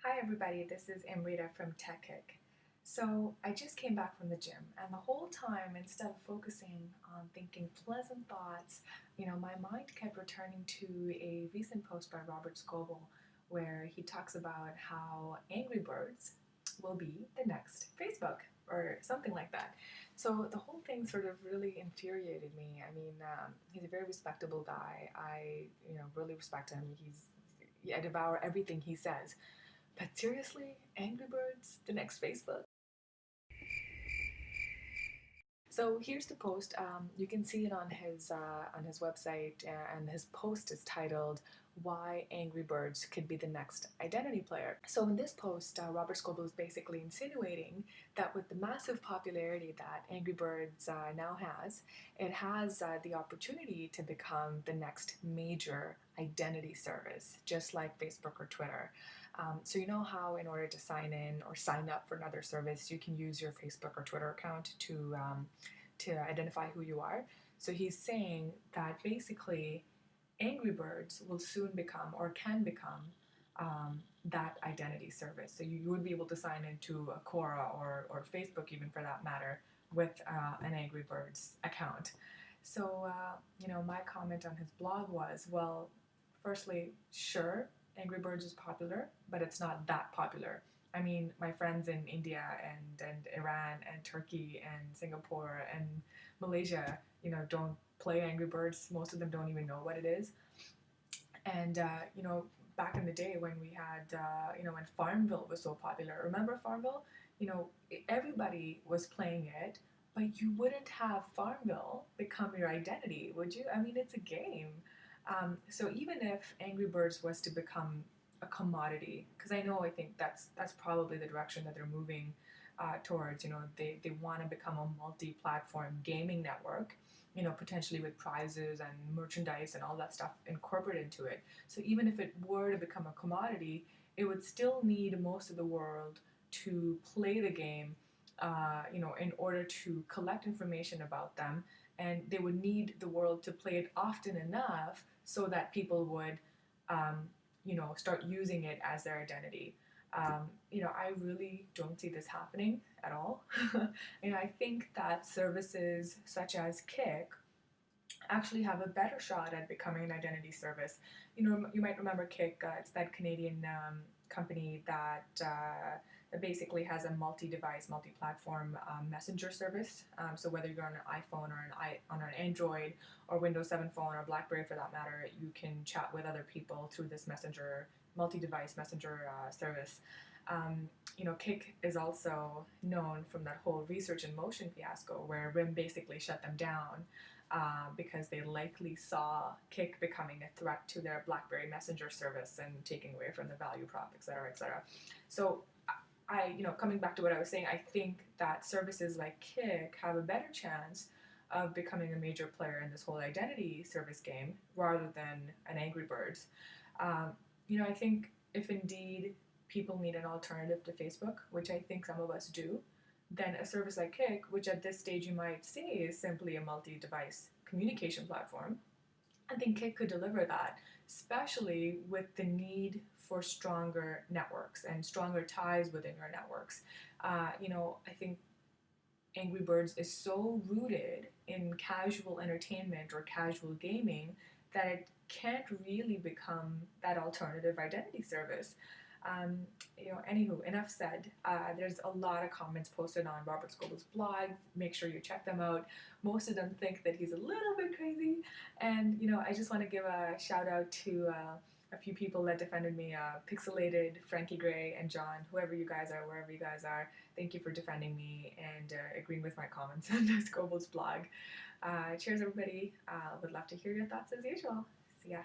Hi everybody, this is Amrita from Techkik. So I just came back from the gym, and the whole time, instead of focusing on thinking pleasant thoughts, my mind kept returning to a recent post by Robert Scoble where he talks about how Angry Birds will be the next Facebook or something like that. So the whole thing sort of really infuriated me. I mean, he's a very respectable guy. I really respect him. I devour everything he says. But seriously, Angry Birds, the next Facebook? So here's the post. You can see it on his website, and his post is titled "Why Angry Birds Could Be the Next Identity Player." So in this post, Robert Scoble is basically insinuating that with the massive popularity that Angry Birds now has, it has the opportunity to become the next major identity service, just like Facebook or Twitter. So you know how in order to sign in or sign up for another service, you can use your Facebook or Twitter account to identify who you are. So he's saying that basically Angry Birds will soon become or can become that identity service. So you would be able to sign into a Quora or Facebook, even for that matter, with an Angry Birds account. So, my comment on his blog was, well, firstly, sure, Angry Birds is popular, but it's not that popular. I mean, my friends in India and Iran and Turkey and Singapore and Malaysia, don't play Angry Birds. Most of them don't even know what it is. And, back in the day when we had, when Farmville was so popular, remember Farmville? Everybody was playing it, but you wouldn't have Farmville become your identity, would you? I mean, it's a game. So even if Angry Birds was to become a commodity, because I think that's probably the direction that they're moving towards. They want to become a multi-platform gaming network. Potentially with prizes and merchandise and all that stuff incorporated into it. So even if it were to become a commodity, it would still need most of the world to play the game, in order to collect information about them, and they would need the world to play it often enough so that people would, start using it as their identity. I really don't see this happening at all. I think that services such as Kik actually have a better shot at becoming an identity service. You might remember Kik. It's that Canadian company that basically has a multi-device, multi-platform messenger service. So whether you're on an iPhone or on an Android or Windows 7 phone or BlackBerry for that matter, you can chat with other people through this multi-device messenger service. Kik is also known from that whole research in motion fiasco where RIM basically shut them down because they likely saw Kik becoming a threat to their BlackBerry Messenger service and taking away from the value prop, et cetera, et cetera. So coming back to what I was saying, I think that services like Kik have a better chance of becoming a major player in this whole identity service game rather than an Angry Birds. I think if indeed people need an alternative to Facebook, which I think some of us do, then a service like Kik, which at this stage you might say is simply a multi-device communication platform, I think Kik could deliver that, especially with the need for stronger networks and stronger ties within your networks. I think Angry Birds is so rooted in casual entertainment or casual gaming that it can't really become that alternative identity service. Anywho, enough said. There's a lot of comments posted on Robert Scoble's blog. Make sure you check them out. Most of them think that he's a little bit crazy, and I just want to give a shout out to a few people that defended me: Pixelated, Frankie Gray, and John. Whoever you guys are, wherever you guys are, thank you for defending me and agreeing with my comments on Scoble's blog. Cheers, everybody. Would love to hear your thoughts as usual. See ya.